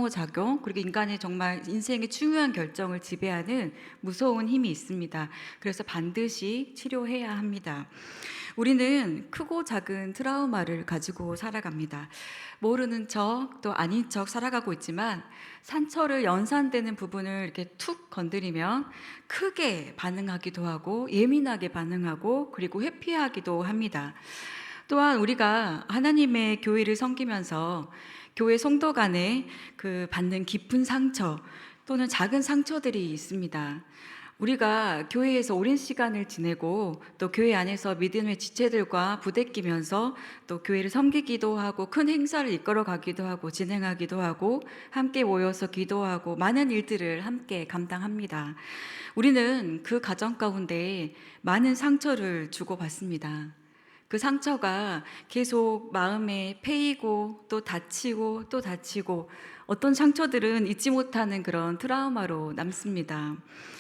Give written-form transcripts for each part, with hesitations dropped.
상호작용, 그리고 인간의 정말 인생의 중요한 결정을 지배하는 무서운 힘이 있습니다. 그래서 반드시 치료해야 합니다. 우리는 크고 작은 트라우마를 가지고 살아갑니다. 모르는 척 또 아닌 척 살아가고 있지만 상처를 연산되는 부분을 이렇게 툭 건드리면 크게 반응하기도 하고 예민하게 반응하고 그리고 회피하기도 합니다. 또한 우리가 하나님의 교회를 섬기면서 교회 성도 간에 그 받는 깊은 상처 또는 작은 상처들이 있습니다. 우리가 교회에서 오랜 시간을 지내고 또 교회 안에서 믿음의 지체들과 부대끼면서 또 교회를 섬기기도 하고 큰 행사를 이끌어 가기도 하고 진행하기도 하고 함께 모여서 기도하고 많은 일들을 함께 감당합니다. 우리는 그 과정 가운데 많은 상처를 주고받습니다. 그 상처가 계속 마음에 패이고 또 다치고 또 다치고 어떤 상처들은 잊지 못하는 그런 트라우마로 남습니다.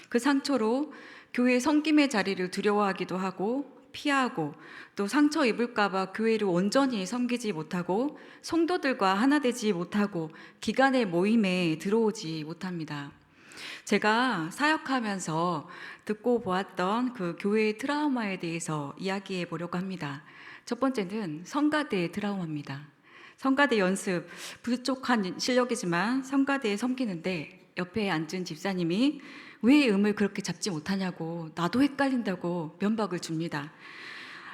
그 상처로 교회 섬김의 자리를 두려워하기도 하고 피하고 또 상처 입을까봐 교회를 온전히 섬기지 못하고 성도들과 하나 되지 못하고 기간의 모임에 들어오지 못합니다. 제가 사역하면서 듣고 보았던 그 교회의 트라우마에 대해서 이야기해 보려고 합니다. 첫 번째는 성가대 트라우마입니다. 성가대 연습, 부족한 실력이지만 성가대에 섬기는데 옆에 앉은 집사님이 왜 음을 그렇게 잡지 못하냐고 나도 헷갈린다고 면박을 줍니다.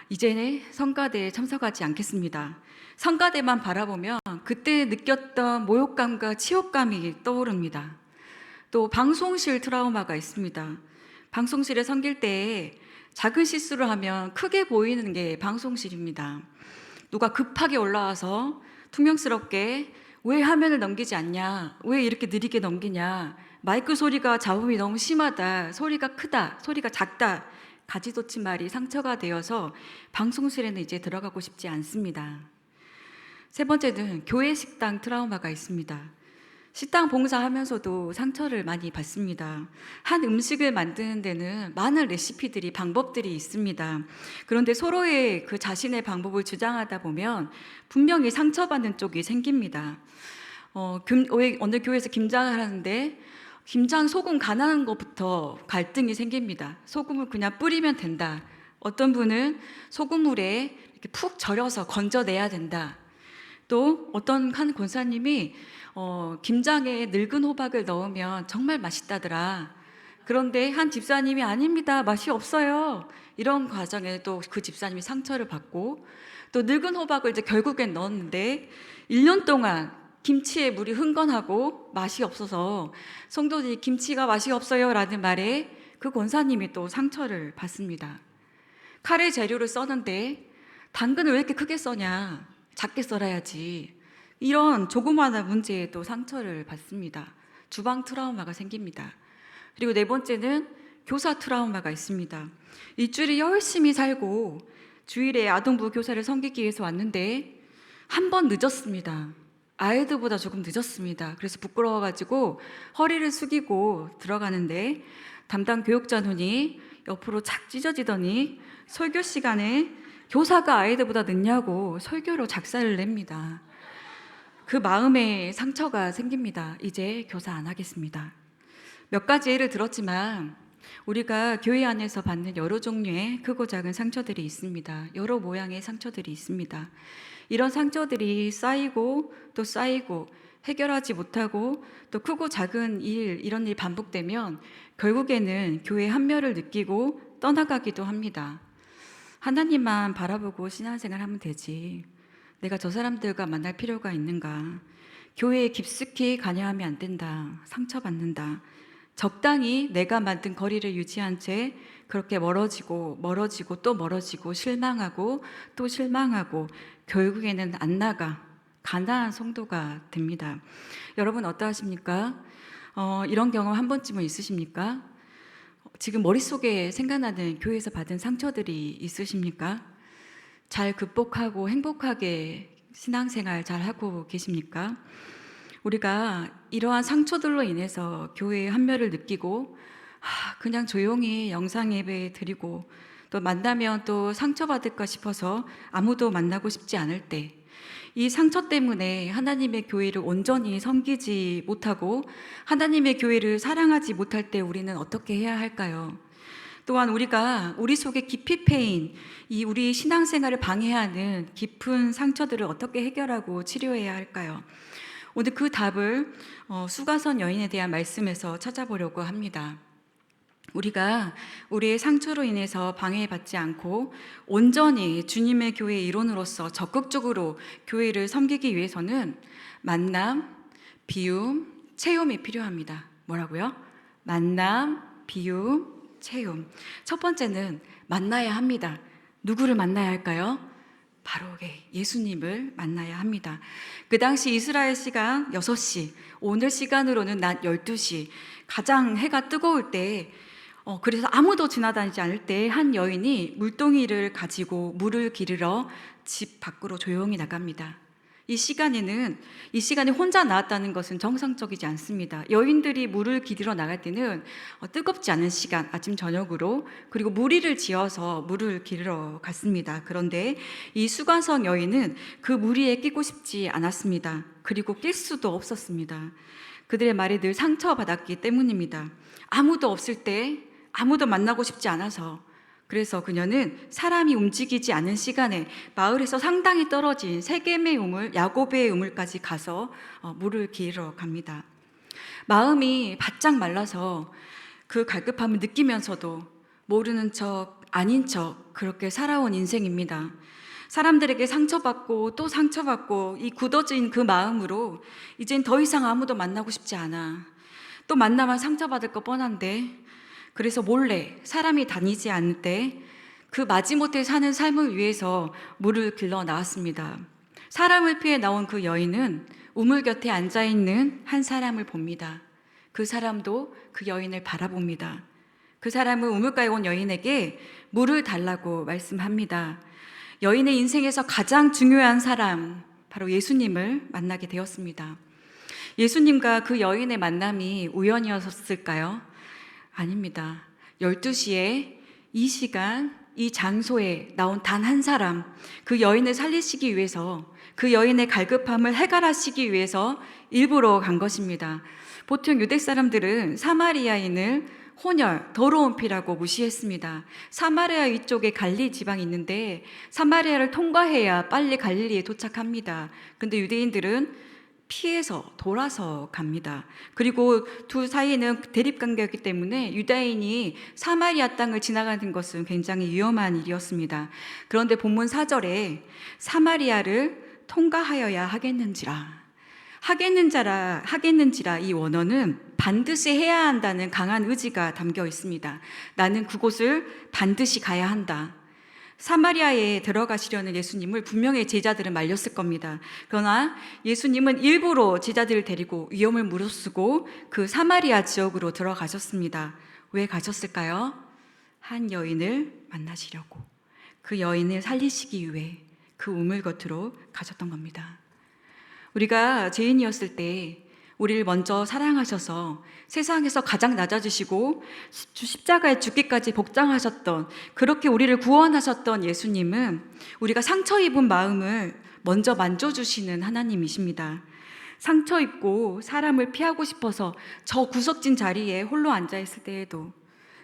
이제는 성가대에 참석하지 않겠습니다. 성가대만 바라보면 그때 느꼈던 모욕감과 치욕감이 떠오릅니다. 또 방송실 트라우마가 있습니다. 방송실에 섬길 때 작은 실수를 하면 크게 보이는 게 방송실입니다. 누가 급하게 올라와서 퉁명스럽게 왜 화면을 넘기지 않냐, 왜 이렇게 느리게 넘기냐, 마이크 소리가 잡음이 너무 심하다, 소리가 크다, 소리가 작다, 가지도친 말이 상처가 되어서 방송실에는 이제 들어가고 싶지 않습니다. 세 번째는 교회 식당 트라우마가 있습니다. 식당 봉사하면서도 상처를 많이 받습니다. 한 음식을 만드는 데는 많은 레시피들이, 방법들이 있습니다. 그런데 서로의 그 자신의 방법을 주장하다 보면 분명히 상처받는 쪽이 생깁니다. 어느 교회에서 김장을 하는데 김장 소금 간하는 것부터 갈등이 생깁니다. 소금을 그냥 뿌리면 된다. 어떤 분은 소금물에 이렇게 푹 절여서 건져내야 된다. 또 어떤 한 권사님이 김장에 늙은 호박을 넣으면 정말 맛있다더라. 그런데 한 집사님이 아닙니다. 맛이 없어요. 이런 과정에 또 그 집사님이 상처를 받고 또 늙은 호박을 이제 결국엔 넣었는데 1년 동안 김치에 물이 흥건하고 맛이 없어서 성도들이 김치가 맛이 없어요 라는 말에 그 권사님이 또 상처를 받습니다. 카레 재료를 써는데 당근을 왜 이렇게 크게 써냐, 작게 썰어야지. 이런 조그마한 문제에 또 상처를 받습니다. 주방 트라우마가 생깁니다. 그리고 네 번째는 교사 트라우마가 있습니다. 일주일에 열심히 살고 주일에 아동부 교사를 섬기기 위해서 왔는데 한 번 늦었습니다. 아이들보다 조금 늦었습니다. 그래서 부끄러워가지고 허리를 숙이고 들어가는데 담당 교육자 눈이 옆으로 착 찢어지더니 설교 시간에 교사가 아이들보다 늦냐고 설교로 작사를 냅니다. 그 마음에 상처가 생깁니다. 이제 교사 안 하겠습니다. 몇 가지 예를 들었지만 우리가 교회 안에서 받는 여러 종류의 크고 작은 상처들이 있습니다. 여러 모양의 상처들이 있습니다. 이런 상처들이 쌓이고 또 쌓이고 해결하지 못하고 또 크고 작은 일, 이런 일이 반복되면 결국에는 교회 한멸을 느끼고 떠나가기도 합니다. 하나님만 바라보고 신앙생활 하면 되지. 내가 저 사람들과 만날 필요가 있는가? 교회에 깊숙이 관여하면 안 된다. 상처받는다. 적당히 내가 만든 거리를 유지한 채 그렇게 멀어지고 또 멀어지고 실망하고 또 실망하고 결국에는 안 나가 가난한 성도가 됩니다. 여러분 어떠하십니까? 이런 경험 한 번쯤은 있으십니까? 지금 머릿속에 생각나는 교회에서 받은 상처들이 있으십니까? 잘 극복하고 행복하게 신앙생활 잘 하고 계십니까? 우리가 이러한 상처들로 인해서 교회의 한멸을 느끼고 그냥 조용히 영상 예배 드리고 또 만나면 또 상처받을까 싶어서 아무도 만나고 싶지 않을 때 이 상처 때문에 하나님의 교회를 온전히 섬기지 못하고 하나님의 교회를 사랑하지 못할 때 우리는 어떻게 해야 할까요? 또한 우리가 우리 속에 깊이 패인 이 우리 신앙생활을 방해하는 깊은 상처들을 어떻게 해결하고 치료해야 할까요? 오늘 그 답을 수가선 여인에 대한 말씀에서 찾아보려고 합니다. 우리가 우리의 상처로 인해서 방해받지 않고 온전히 주님의 교회의 일원으로서 적극적으로 교회를 섬기기 위해서는 만남, 비움, 체험이 필요합니다. 뭐라고요? 만남, 비움, 체험. 첫 번째는 만나야 합니다. 누구를 만나야 할까요? 바로 예수님을 만나야 합니다. 그 당시 이스라엘 시간 6시, 오늘 시간으로는 낮 12시, 가장 해가 뜨거울 때 그래서 아무도 지나다니지 않을 때 한 여인이 물동이를 가지고 물을 기르러 집 밖으로 조용히 나갑니다. 이 시간에 혼자 나왔다는 것은 정상적이지 않습니다. 여인들이 물을 기르러 나갈 때는 뜨겁지 않은 시간, 아침 저녁으로, 그리고 무리를 지어서 물을 기르러 갔습니다. 그런데 이 수가성 여인은 그 무리에 끼고 싶지 않았습니다. 그리고 낄 수도 없었습니다. 그들의 말에 늘 상처받았기 때문입니다. 아무도 없을 때 아무도 만나고 싶지 않아서, 그래서 그녀는 사람이 움직이지 않은 시간에 마을에서 상당히 떨어진 세겜의 우물, 야고베의 우물까지 가서 물을 기르러 갑니다. 마음이 바짝 말라서 그 갈급함을 느끼면서도 모르는 척, 아닌 척 그렇게 살아온 인생입니다. 사람들에게 상처받고 또 상처받고 이 굳어진 그 마음으로 이젠 더 이상 아무도 만나고 싶지 않아. 또 만나면 상처받을 거 뻔한데, 그래서 몰래 사람이 다니지 않을 때 그 마지못해 사는 삶을 위해서 물을 길러 나왔습니다. 사람을 피해 나온 그 여인은 우물 곁에 앉아있는 한 사람을 봅니다. 그 사람도 그 여인을 바라봅니다. 그 사람은 우물가에 온 여인에게 물을 달라고 말씀합니다. 여인의 인생에서 가장 중요한 사람, 바로 예수님을 만나게 되었습니다. 예수님과 그 여인의 만남이 우연이었을까요? 아닙니다. 12시에 이 시간, 이 장소에 나온 단 한 사람, 그 여인을 살리시기 위해서, 그 여인의 갈급함을 해결하시기 위해서 일부러 간 것입니다. 보통 유대 사람들은 사마리아인을 혼혈, 더러운 피라고 무시했습니다. 사마리아 위쪽에 갈릴리 지방이 있는데 사마리아를 통과해야 빨리 갈릴리에 도착합니다. 근데 유대인들은 피해서 돌아서 갑니다. 그리고 두 사이에는 대립관계였기 때문에 유다인이 사마리아 땅을 지나가는 것은 굉장히 위험한 일이었습니다. 그런데 본문 4절에 사마리아를 통과하여야 하겠는지라 이 원어는 반드시 해야 한다는 강한 의지가 담겨 있습니다. 나는 그곳을 반드시 가야 한다. 사마리아에 들어가시려는 예수님을 분명히 제자들은 말렸을 겁니다. 그러나 예수님은 일부러 제자들을 데리고 위험을 무릅쓰고 그 사마리아 지역으로 들어가셨습니다. 왜 가셨을까요? 한 여인을 만나시려고, 그 여인을 살리시기 위해 그 우물 곁으로 가셨던 겁니다. 우리가 죄인이었을 때 우리를 먼저 사랑하셔서 세상에서 가장 낮아지시고 십자가에 죽기까지 복장하셨던, 그렇게 우리를 구원하셨던 예수님은 우리가 상처 입은 마음을 먼저 만져주시는 하나님이십니다. 상처 입고 사람을 피하고 싶어서 저 구석진 자리에 홀로 앉아있을 때에도,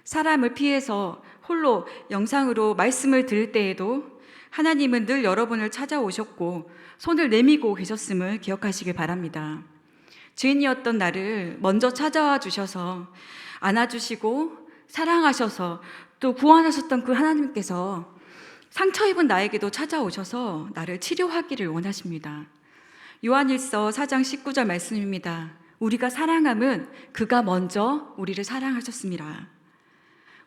사람을 피해서 홀로 영상으로 말씀을 들을 때에도 하나님은 늘 여러분을 찾아오셨고 손을 내밀고 계셨음을 기억하시길 바랍니다. 죄인이었던 나를 먼저 찾아와 주셔서 안아주시고 사랑하셔서 또 구원하셨던 그 하나님께서 상처 입은 나에게도 찾아오셔서 나를 치료하기를 원하십니다. 요한일서 4장 19절 말씀입니다. 우리가 사랑함은 그가 먼저 우리를 사랑하셨습니다.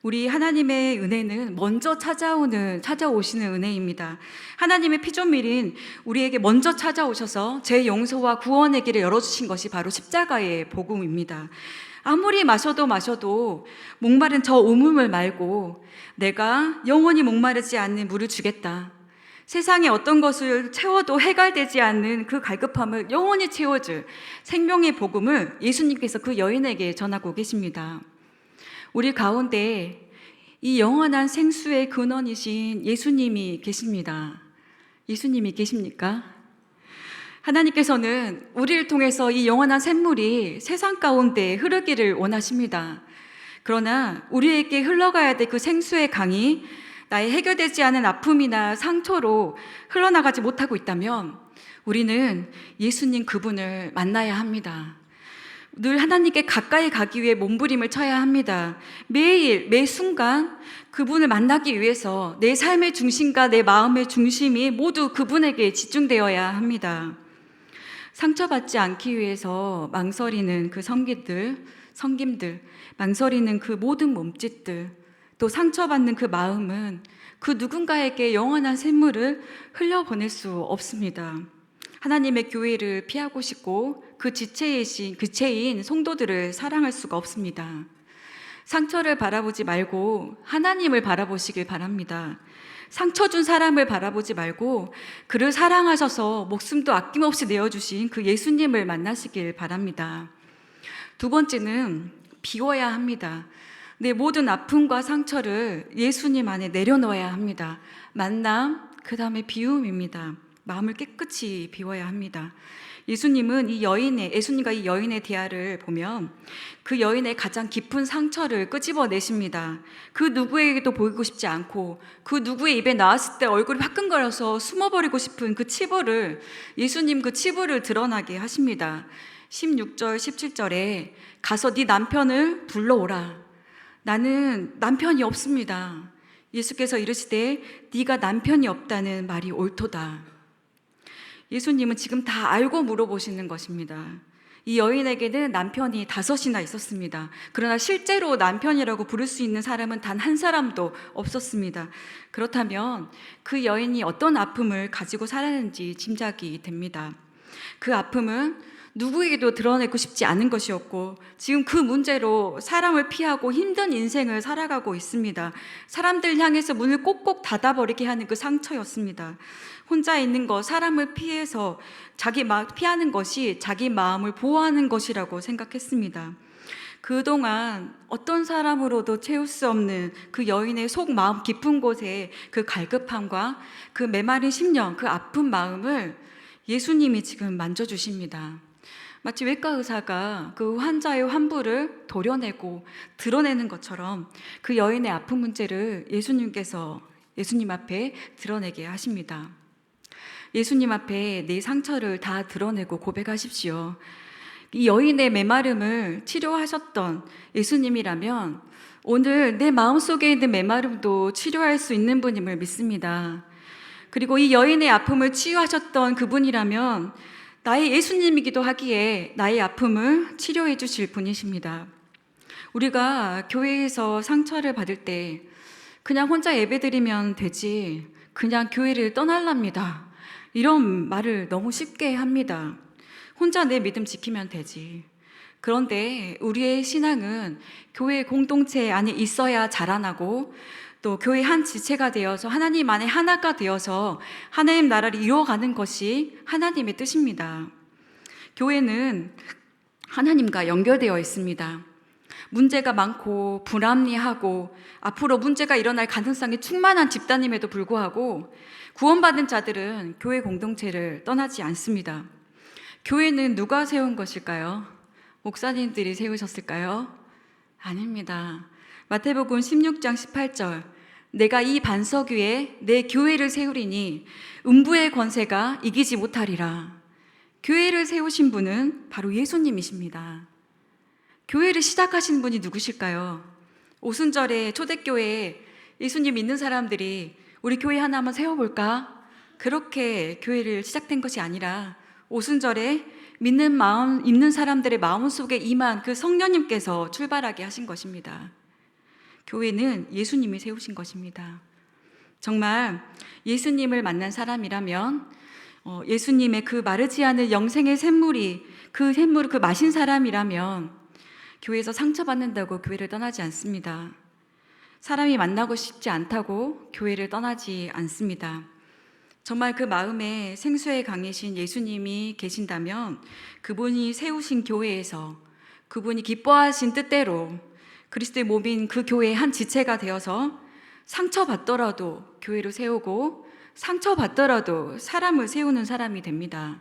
우리 하나님의 은혜는 먼저 찾아오시는 은혜입니다. 하나님의 피조물인 우리에게 먼저 찾아오셔서 제 용서와 구원의 길을 열어주신 것이 바로 십자가의 복음입니다. 아무리 마셔도 목마른 저 우물물 말고 내가 영원히 목마르지 않는 물을 주겠다. 세상에 어떤 것을 채워도 해결되지 않는 그 갈급함을 영원히 채워줄 생명의 복음을 예수님께서 그 여인에게 전하고 계십니다. 우리 가운데 이 영원한 생수의 근원이신 예수님이 계십니다. 예수님이 계십니까? 하나님께서는 우리를 통해서 이 영원한 샘물이 세상 가운데 흐르기를 원하십니다. 그러나 우리에게 흘러가야 될 그 생수의 강이 나의 해결되지 않은 아픔이나 상처로 흘러나가지 못하고 있다면 우리는 예수님 그분을 만나야 합니다. 늘 하나님께 가까이 가기 위해 몸부림을 쳐야 합니다. 매일, 매 순간 그분을 만나기 위해서 내 삶의 중심과 내 마음의 중심이 모두 그분에게 집중되어야 합니다. 상처받지 않기 위해서 망설이는 그 섬김들, 망설이는 그 모든 몸짓들, 또 상처받는 그 마음은 그 누군가에게 영원한 샘물을 흘려보낼 수 없습니다. 하나님의 교회를 피하고 싶고 그 지체인 성도들을 사랑할 수가 없습니다. 상처를 바라보지 말고 하나님을 바라보시길 바랍니다. 상처 준 사람을 바라보지 말고 그를 사랑하셔서 목숨도 아낌없이 내어주신 그 예수님을 만나시길 바랍니다. 두 번째는 비워야 합니다. 내 모든 아픔과 상처를 예수님 안에 내려놓아야 합니다. 만남, 그 다음에 비움입니다. 마음을 깨끗이 비워야 합니다. 예수님과 이 여인의 대화를 보면 그 여인의 가장 깊은 상처를 끄집어내십니다. 그 누구에게도 보이고 싶지 않고 그 누구의 입에 나왔을 때 얼굴이 화끈거려서 숨어버리고 싶은 그 치부를, 예수님 그 치부를 드러나게 하십니다. 16절, 17절에 가서 네 남편을 불러오라. 나는 남편이 없습니다. 예수께서 이르시되 네가 남편이 없다는 말이 옳도다. 예수님은 지금 다 알고 물어보시는 것입니다. 이 여인에게는 남편이 5이나 있었습니다. 그러나 실제로 남편이라고 부를 수 있는 사람은 단 한 사람도 없었습니다. 그렇다면 그 여인이 어떤 아픔을 가지고 살았는지 짐작이 됩니다. 그 아픔은 누구에게도 드러내고 싶지 않은 것이었고 지금 그 문제로 사람을 피하고 힘든 인생을 살아가고 있습니다. 사람들 향해서 문을 꼭꼭 닫아버리게 하는 그 상처였습니다. 혼자 있는 것, 사람을 피해서 피하는 것이 자기 마음을 보호하는 것이라고 생각했습니다. 그동안 어떤 사람으로도 채울 수 없는 그 여인의 속 마음 깊은 곳에 그 갈급함과 그 메마른 심령, 그 아픈 마음을 예수님이 지금 만져주십니다. 마치 외과 의사가 그 환자의 환부를 도려내고 드러내는 것처럼 그 여인의 아픈 문제를 예수님 앞에 드러내게 하십니다. 예수님 앞에 내 상처를 다 드러내고 고백하십시오. 이 여인의 메마름을 치료하셨던 예수님이라면 오늘 내 마음속에 있는 메마름도 치료할 수 있는 분임을 믿습니다. 그리고 이 여인의 아픔을 치유하셨던 그분이라면 나의 예수님이기도 하기에 나의 아픔을 치료해 주실 분이십니다. 우리가 교회에서 상처를 받을 때 그냥 혼자 예배드리면 되지, 그냥 교회를 떠날랍니다, 이런 말을 너무 쉽게 합니다. 혼자 내 믿음 지키면 되지. 그런데 우리의 신앙은 교회 공동체 안에 있어야 자라나고 또 교회 한 지체가 되어서 하나님 안에 하나가 되어서 하나님 나라를 이루어가는 것이 하나님의 뜻입니다. 교회는 하나님과 연결되어 있습니다. 문제가 많고 불합리하고 앞으로 문제가 일어날 가능성이 충만한 집단임에도 불구하고 구원받은 자들은 교회 공동체를 떠나지 않습니다. 교회는 누가 세운 것일까요? 목사님들이 세우셨을까요? 아닙니다. 마태복음 16장 18절, 내가 이 반석 위에 내 교회를 세우리니 음부의 권세가 이기지 못하리라. 교회를 세우신 분은 바로 예수님이십니다. 교회를 시작하신 분이 누구실까요? 오순절에 초대교회에 예수님 믿는 사람들이 우리 교회 하나 한번 세워볼까? 그렇게 교회를 시작된 것이 아니라 오순절에 믿는 사람들의 마음속에 임한 그 성령님께서 출발하게 하신 것입니다. 교회는 예수님이 세우신 것입니다. 정말 예수님을 만난 사람이라면 예수님의 그 마르지 않은 영생의 샘물을 그 마신 사람이라면 교회에서 상처받는다고 교회를 떠나지 않습니다. 사람이 만나고 싶지 않다고 교회를 떠나지 않습니다. 정말 그 마음에 생수의 강이신 예수님이 계신다면 그분이 세우신 교회에서 그분이 기뻐하신 뜻대로 그리스도의 몸인 그 교회의 한 지체가 되어서 상처받더라도 교회를 세우고 상처받더라도 사람을 세우는 사람이 됩니다.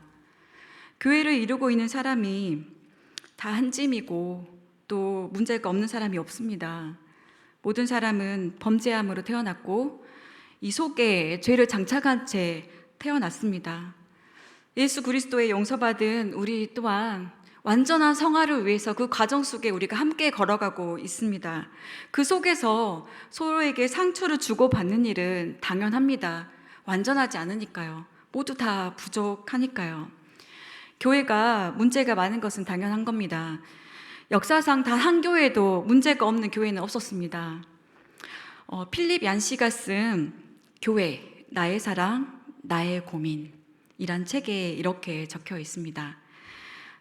교회를 이루고 있는 사람이 다 한 짐이고 또 문제가 없는 사람이 없습니다. 모든 사람은 범죄함으로 태어났고 이 속에 죄를 장착한 채 태어났습니다. 예수 그리스도의 용서받은 우리 또한 완전한 성화를 위해서 그 과정 속에 우리가 함께 걸어가고 있습니다. 그 속에서 서로에게 상처를 주고받는 일은 당연합니다. 완전하지 않으니까요. 모두 다 부족하니까요. 교회가 문제가 많은 것은 당연한 겁니다. 역사상 단 한 교회도 문제가 없는 교회는 없었습니다. 필립 얀시가 쓴 교회, 나의 사랑, 나의 고민이란 책에 이렇게 적혀 있습니다.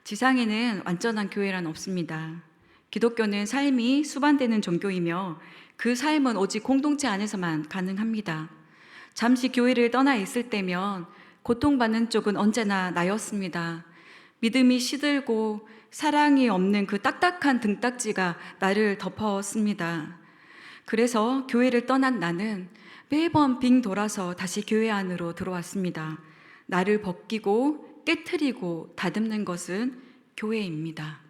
지상에는 완전한 교회란 없습니다. 기독교는 삶이 수반되는 종교이며 그 삶은 오직 공동체 안에서만 가능합니다. 잠시 교회를 떠나 있을 때면 고통받는 쪽은 언제나 나였습니다. 믿음이 시들고 사랑이 없는 그 딱딱한 등딱지가 나를 덮었습니다. 그래서 교회를 떠난 나는 매번 빙 돌아서 다시 교회 안으로 들어왔습니다. 나를 벗기고 깨트리고 다듬는 것은 교회입니다.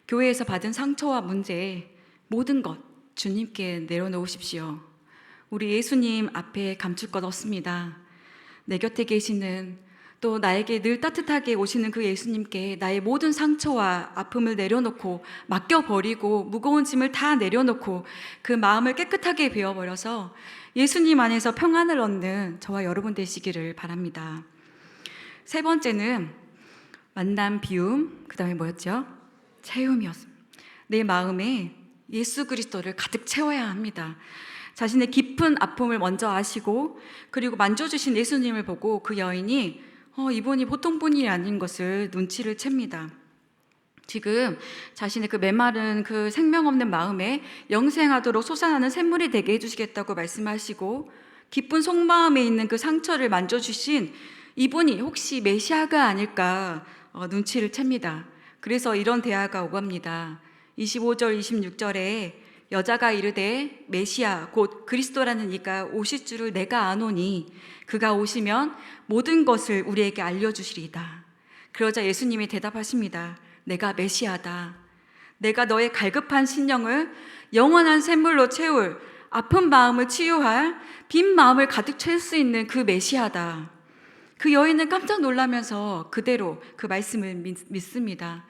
교회에서 받은 상처와 문제, 모든 것 주님께 내려놓으십시오. 우리 예수님 앞에 감출 것 없습니다. 내 곁에 계시는, 또 나에게 늘 따뜻하게 오시는 그 예수님께 나의 모든 상처와 아픔을 내려놓고 맡겨버리고 무거운 짐을 다 내려놓고 그 마음을 깨끗하게 베어버려서 예수님 안에서 평안을 얻는 저와 여러분 되시기를 바랍니다. 세 번째는 만남 비움, 그 다음에 뭐였죠? 채움이었습니다. 내 마음에 예수 그리스도를 가득 채워야 합니다. 자신의 깊은 아픔을 먼저 아시고 그리고 만져주신 예수님을 보고 그 여인이 이분이 보통 분이 아닌 것을 눈치를 챕니다. 지금 자신의 그 메마른 그 생명 없는 마음에 영생하도록 솟아나는 샘물이 되게 해주시겠다고 말씀하시고 기쁜 속마음에 있는 그 상처를 만져주신 이분이 혹시 메시아가 아닐까 눈치를 챕니다. 그래서 이런 대화가 오갑니다. 25절 26절에 여자가 이르되 메시아 곧 그리스도라는 이가 오실 줄을 내가 아노니 그가 오시면 모든 것을 우리에게 알려주시리이다. 그러자 예수님이 대답하십니다. 내가 메시아다. 내가 너의 갈급한 심령을 영원한 샘물로 채울, 아픈 마음을 치유할, 빈 마음을 가득 채울 수 있는 그 메시아다. 그 여인은 깜짝 놀라면서 그대로 그 말씀을 믿습니다.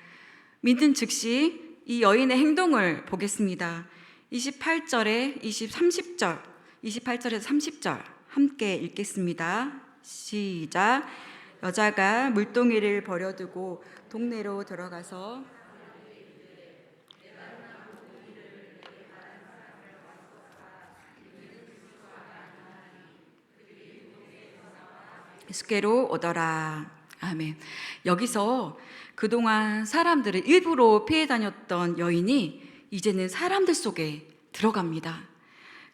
믿은 즉시 이 여인의 행동을 보겠습니다. 28절에 30절, 28절에서 30절 함께 읽겠습니다. 시작. 여자가 물동이를 버려두고 동네로 들어가서 예수께로 오더라. 아멘. 여기서 그동안 사람들을 일부러 피해 다녔던 여인이 이제는 사람들 속에 들어갑니다.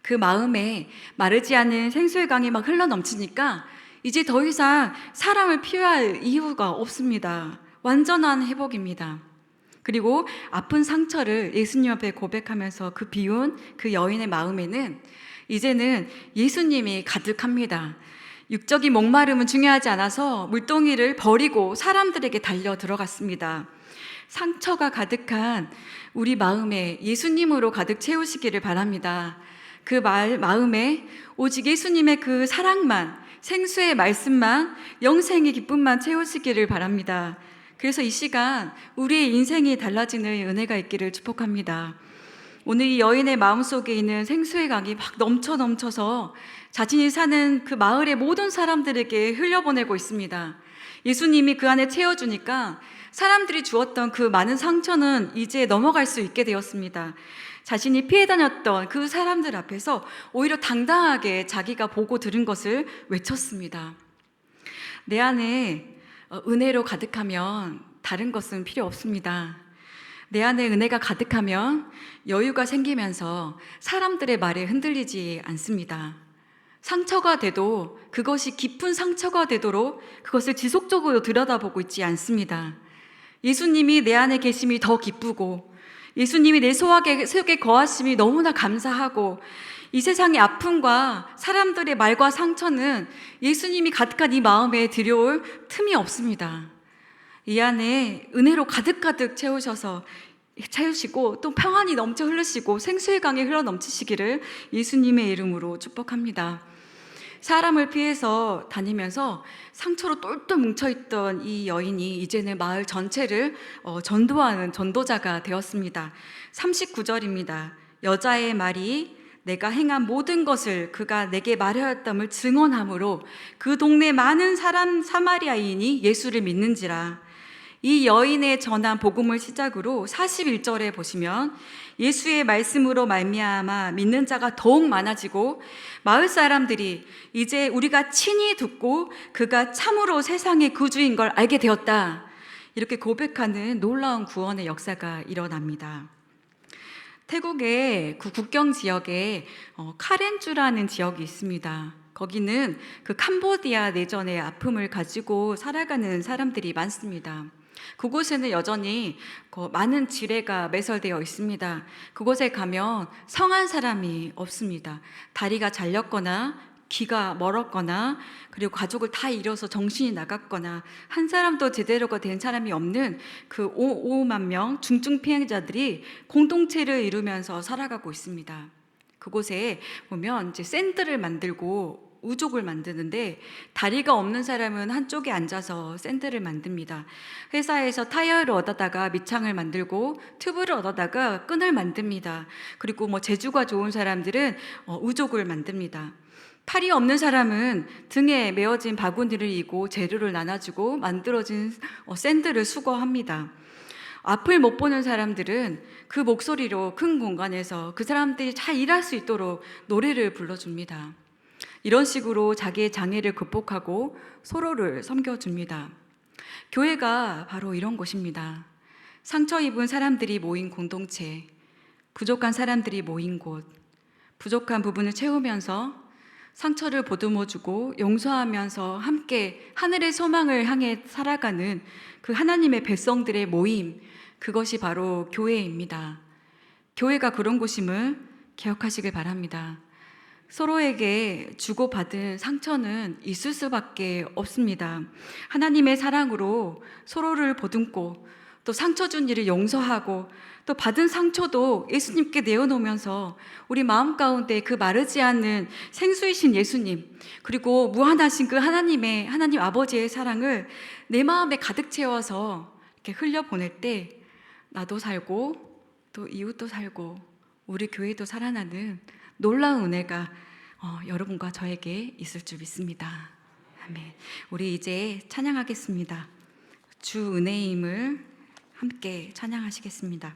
그 마음에 마르지 않은 생수의 강이 막 흘러넘치니까 이제 더 이상 사람을 피할 이유가 없습니다. 완전한 회복입니다. 그리고 아픈 상처를 예수님 앞에 고백하면서 그 비운 그 여인의 마음에는 이제는 예수님이 가득합니다. 육적인 목마름은 중요하지 않아서 물동이를 버리고 사람들에게 달려 들어갔습니다. 상처가 가득한 우리 마음에 예수님으로 가득 채우시기를 바랍니다. 그 마음에 오직 예수님의 그 사랑만, 생수의 말씀만, 영생의 기쁨만 채우시기를 바랍니다. 그래서 이 시간 우리의 인생이 달라지는 은혜가 있기를 축복합니다. 오늘 이 여인의 마음속에 있는 생수의 강이 막 넘쳐서 자신이 사는 그 마을의 모든 사람들에게 흘려보내고 있습니다. 예수님이 그 안에 채워주니까 사람들이 주었던 그 많은 상처는 이제 넘어갈 수 있게 되었습니다. 자신이 피해 다녔던 그 사람들 앞에서 오히려 당당하게 자기가 보고 들은 것을 외쳤습니다. 내 안에 은혜로 가득하면 다른 것은 필요 없습니다. 내 안에 은혜가 가득하면 여유가 생기면서 사람들의 말에 흔들리지 않습니다. 상처가 돼도 그것이 깊은 상처가 되도록 그것을 지속적으로 들여다보고 있지 않습니다. 예수님이 내 안에 계심이 더 기쁘고 예수님이 내 속에 거하심이 너무나 감사하고 이 세상의 아픔과 사람들의 말과 상처는 예수님이 가득한 이 마음에 들여올 틈이 없습니다. 이 안에 은혜로 가득가득 채우시고 또 평안이 넘쳐 흐르시고 생수의 강이 흘러 넘치시기를 예수님의 이름으로 축복합니다. 사람을 피해서 다니면서 상처로 똘똘 뭉쳐있던 이 여인이 이제는 마을 전체를 전도하는 전도자가 되었습니다. 39절입니다. 여자의 말이 내가 행한 모든 것을 그가 내게 말하였dam을 증언하므로 그 동네 많은 사람 사마리아인이 예수를 믿는지라. 이 여인의 전한 복음을 시작으로 41절에 보시면 예수의 말씀으로 말미암아 믿는 자가 더욱 많아지고 마을 사람들이 이제 우리가 친히 듣고 그가 참으로 세상의 구주인 걸 알게 되었다, 이렇게 고백하는 놀라운 구원의 역사가 일어납니다. 태국의 그 국경 지역에 카렌주라는 지역이 있습니다. 거기는 그 캄보디아 내전의 아픔을 가지고 살아가는 사람들이 많습니다. 그곳에는 여전히 많은 지뢰가 매설되어 있습니다. 그곳에 가면 성한 사람이 없습니다. 다리가 잘렸거나 귀가 멀었거나 그리고 가족을 다 잃어서 정신이 나갔거나 한 사람도 제대로가 된 사람이 없는 그 5만 명 중증 피해자들이 공동체를 이루면서 살아가고 있습니다. 그곳에 보면 이제 샌드를 만들고 우족을 만드는데 다리가 없는 사람은 한쪽에 앉아서 샌드를 만듭니다. 회사에서 타이어를 얻어다가 밑창을 만들고 튜브를 얻어다가 끈을 만듭니다. 그리고 재주가 좋은 사람들은 우족을 만듭니다. 팔이 없는 사람은 등에 메어진 바구니를 이고 재료를 나눠주고 만들어진 샌드를 수거합니다. 앞을 못 보는 사람들은 그 목소리로 큰 공간에서 그 사람들이 잘 일할 수 있도록 노래를 불러줍니다. 이런 식으로 자기의 장애를 극복하고 서로를 섬겨줍니다. 교회가 바로 이런 곳입니다. 상처 입은 사람들이 모인 공동체, 부족한 사람들이 모인 곳, 부족한 부분을 채우면서 상처를 보듬어주고 용서하면서 함께 하늘의 소망을 향해 살아가는 그 하나님의 백성들의 모임, 그것이 바로 교회입니다. 교회가 그런 곳임을 기억하시길 바랍니다. 서로에게 주고받은 상처는 있을 수밖에 없습니다. 하나님의 사랑으로 서로를 보듬고 또 상처 준 일을 용서하고 또 받은 상처도 예수님께 내어놓으면서 우리 마음 가운데 그 마르지 않는 생수이신 예수님, 그리고 무한하신 그 하나님 아버지의 사랑을 내 마음에 가득 채워서 이렇게 흘려보낼 때 나도 살고 또 이웃도 살고 우리 교회도 살아나는 놀라운 은혜가 여러분과 저에게 있을 줄 믿습니다. 아멘. 우리 이제 찬양하겠습니다. 주 은혜임을 함께 찬양하시겠습니다.